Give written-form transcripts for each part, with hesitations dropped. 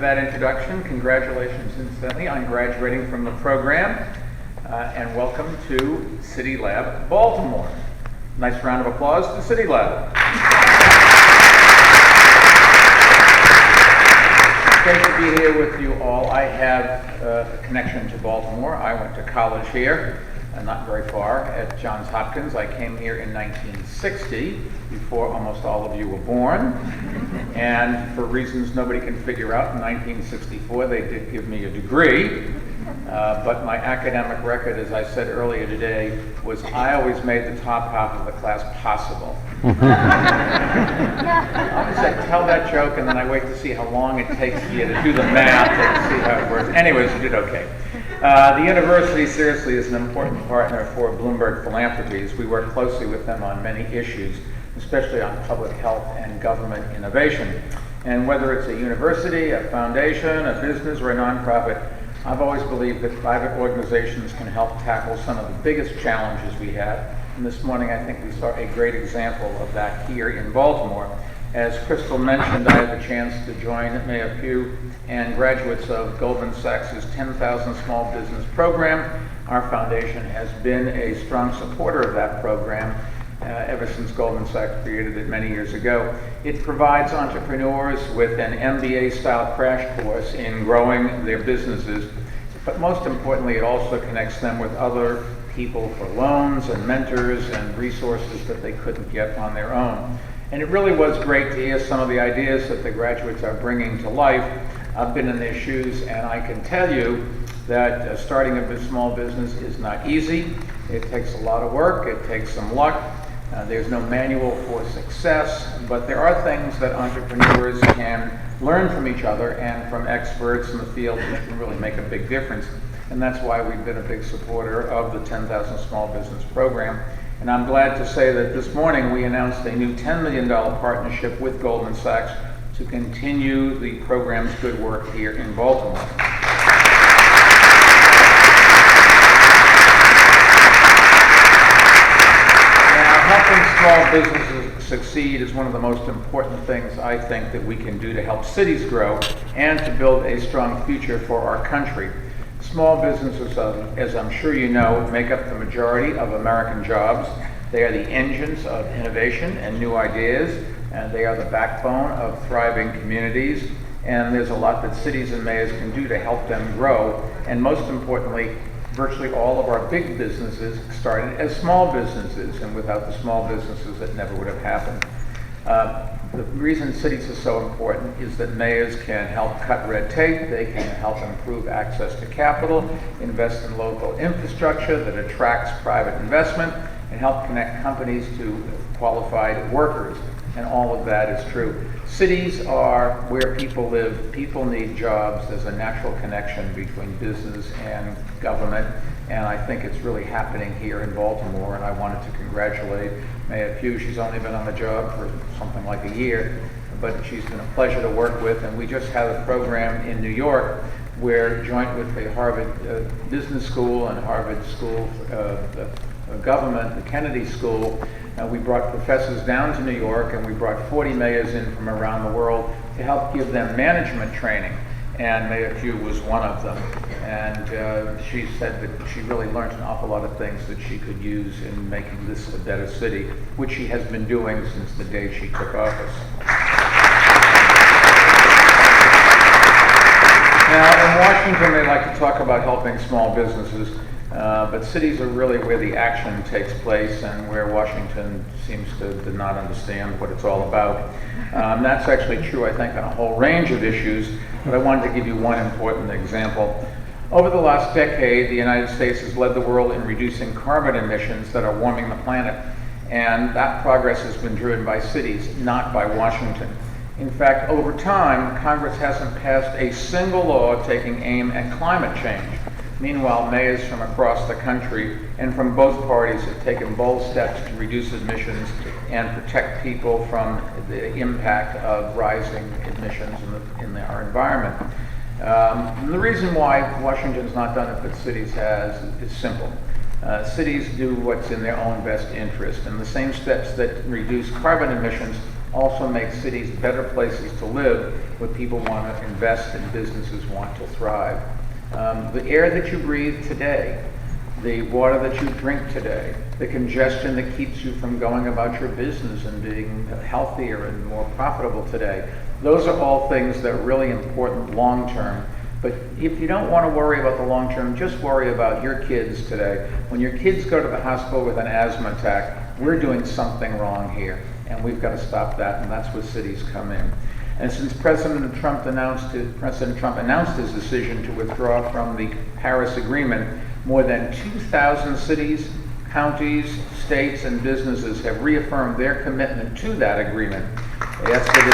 that introduction. Congratulations, incidentally, on graduating from the program, and welcome to City Lab Baltimore. Nice round of applause to City Lab. It's great to be here with you all. I have a connection to Baltimore. I went to college here, not very far, at Johns Hopkins. I came here in 1960, before almost all of you were born. And for reasons nobody can figure out, in 1964 they did give me a degree. But my academic record, as I said earlier today, was I always made the top half of the class possible. I always tell that joke and then I wait to see how long it takes for you to do the math and see how it works. Anyways, you did okay. The university, seriously, is an important partner for Bloomberg Philanthropies. We work closely with them on many issues, especially on public health and government innovation. And whether it's a university, a foundation, a business, or a nonprofit, I've always believed that private organizations can help tackle some of the biggest challenges we have. And this morning, I think we saw a great example of that here in Baltimore. As Crystal mentioned, I had the chance to join Mayor Pugh and graduates of Goldman Sachs' 10,000 Small Business Program. Our foundation has been a strong supporter of that program ever since Goldman Sachs created it many years ago. It provides entrepreneurs with an MBA-style crash course in growing their businesses, but most importantly, it also connects them with other people for loans and mentors and resources that they couldn't get on their own. And it really was great to hear some of the ideas that the graduates are bringing to life. I've been in their shoes, and I can tell you that starting a small business is not easy. It takes a lot of work. It takes some luck. There's no manual for success, but there are things that entrepreneurs can learn from each other and from experts in the field that can really make a big difference. And that's why we've been a big supporter of the 10,000 Small Business Program. And I'm glad to say that this morning we announced a new $10 million partnership with Goldman Sachs to continue the program's good work here in Baltimore. Helping small businesses succeed is one of the most important things I think that we can do to help cities grow and to build a strong future for our country. Small businesses, as I'm sure you know, make up the majority of American jobs. They are the engines of innovation and new ideas, and they are the backbone of thriving communities. And there's a lot that cities and mayors can do to help them grow. And most importantly, virtually all of our big businesses started as small businesses, and without the small businesses, that never would have happened. The reason cities are so important is that mayors can help cut red tape, they can help improve access to capital, invest in local infrastructure that attracts private investment, and help connect companies to qualified workers. And all of that is true. Cities are where people live. People need jobs. There's a natural connection between business and government, and I think it's really happening here in Baltimore, and I wanted to congratulate Mayor Pugh. She's only been on the job for something like a year, but she's been a pleasure to work with, and we just had a program in New York where, joint with the Harvard Business School and Harvard School of Government, the Kennedy School, we brought professors down to New York, and we brought 40 mayors in from around the world to help give them management training. And Mayor Pugh was one of them. And she said that she really learned an awful lot of things that she could use in making this a better city, which she has been doing since the day she took office. Now, in Washington, they like to talk about helping small businesses. But cities are really where the action takes place and where Washington seems to not understand what it's all about. That's actually true, I think, on a whole range of issues, but I wanted to give you one important example. Over the last decade, the United States has led the world in reducing carbon emissions that are warming the planet, and that progress has been driven by cities, not by Washington. In fact, over time, Congress hasn't passed a single law taking aim at climate change. Meanwhile, mayors from across the country and from both parties have taken bold steps to reduce emissions and protect people from the impact of rising emissions in our environment. The reason why Washington's not done it, but cities has, is simple. Cities do what's in their own best interest, and the same steps that reduce carbon emissions also make cities better places to live where people want to invest and businesses want to thrive. The air that you breathe today, the water that you drink today, the congestion that keeps you from going about your business and being healthier and more profitable today, those are all things that are really important long term. But if you don't want to worry about the long term, just worry about your kids today. When your kids go to the hospital with an asthma attack, we're doing something wrong here, and we've got to stop that, and that's where cities come in. And since President Trump announced his decision to withdraw from the Paris Agreement, more than 2,000 cities, counties, states, and businesses have reaffirmed their commitment to that agreement. That's for the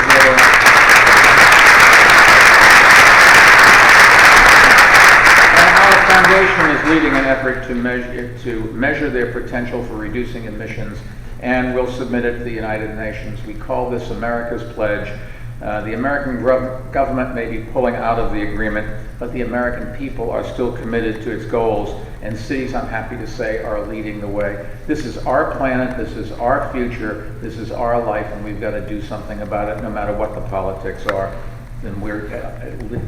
Our foundation is leading an effort to measure their potential for reducing emissions, and we'll submit it to the United Nations. We call this America's Pledge. The American government may be pulling out of the agreement, but the American people are still committed to its goals, and cities, I'm happy to say, are leading the way. This is our planet, this is our future, this is our life, and we've got to do something about it no matter what the politics are. And we're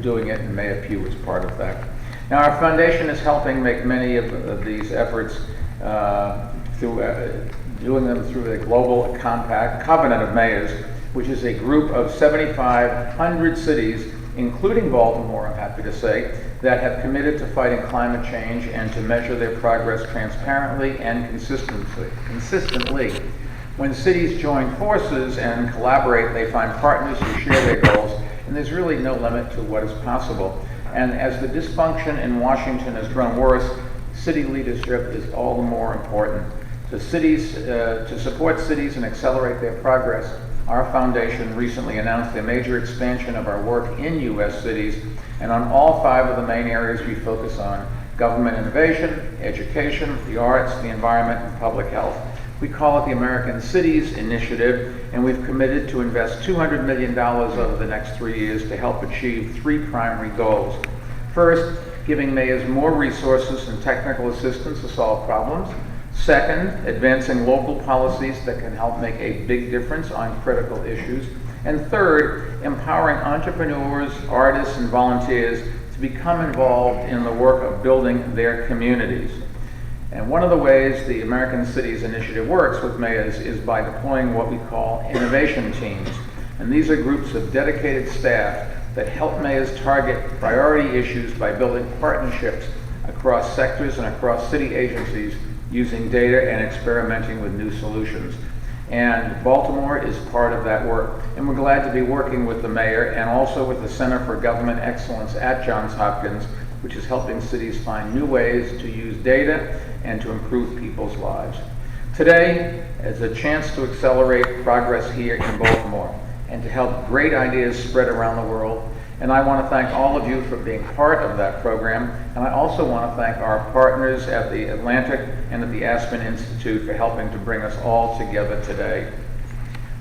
doing it, and Mayor Pugh is part of that. Now, our foundation is helping make many of these efforts doing them through the Global Compact Covenant of Mayors, which is a group of 7,500 cities, including Baltimore, I'm happy to say, that have committed to fighting climate change and to measure their progress transparently and consistently. When cities join forces and collaborate, they find partners who share their goals, and there's really no limit to what is possible. And as the dysfunction in Washington has grown worse, city leadership is all the more important. To support cities and accelerate their progress, our foundation recently announced a major expansion of our work in U.S. cities, and on all 5 of the main areas we focus on: government innovation, education, the arts, the environment, and public health. We call it the American Cities Initiative, and we've committed to invest $200 million over the next 3 years to help achieve 3 primary goals. First, giving mayors more resources and technical assistance to solve problems. Second, advancing local policies that can help make a big difference on critical issues. And third, empowering entrepreneurs, artists, and volunteers to become involved in the work of building their communities. And one of the ways the American Cities Initiative works with mayors is by deploying what we call innovation teams. And these are groups of dedicated staff that help mayors target priority issues by building partnerships across sectors and across city agencies using data and experimenting with new solutions. And Baltimore is part of that work. And we're glad to be working with the mayor and also with the Center for Government Excellence at Johns Hopkins, which is helping cities find new ways to use data and to improve people's lives. Today is a chance to accelerate progress here in Baltimore and to help great ideas spread around the world. And I want to thank all of you for being part of that program. And I also want to thank our partners at the Atlantic and at the Aspen Institute for helping to bring us all together today.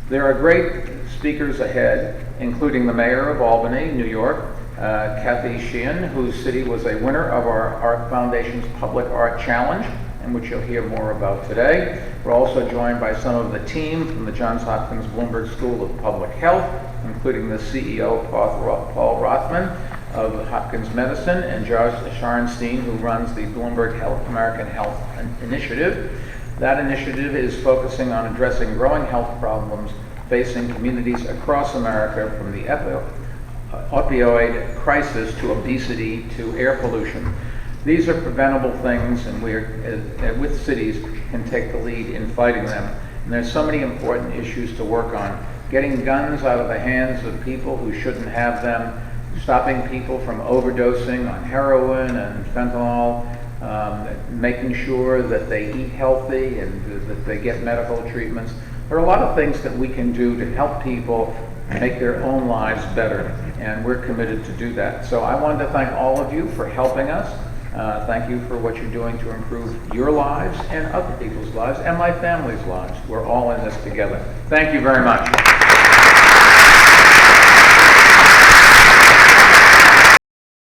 There are great speakers ahead, including the mayor of Albany, New York, Kathy Sheehan, whose city was a winner of our Art Foundation's Public Art Challenge, and which you'll hear more about today. We're also joined by some of the team from the Johns Hopkins Bloomberg School of Public Health, including the CEO, Paul Rothman of Hopkins Medicine, and Josh Sharenstein, who runs the Bloomberg American Health Initiative. That initiative is focusing on addressing growing health problems facing communities across America, from the opioid crisis to obesity to air pollution. These are preventable things, and we with cities can take the lead in fighting them. And there's so many important issues to work on. Getting guns out of the hands of people who shouldn't have them, stopping people from overdosing on heroin and fentanyl, making sure that they eat healthy and that they get medical treatments. There are a lot of things that we can do to help people make their own lives better, and we're committed to do that. So I wanted to thank all of you for helping us. Thank you for what you're doing to improve your lives and other people's lives and my family's lives. We're all in this together. Thank you very much.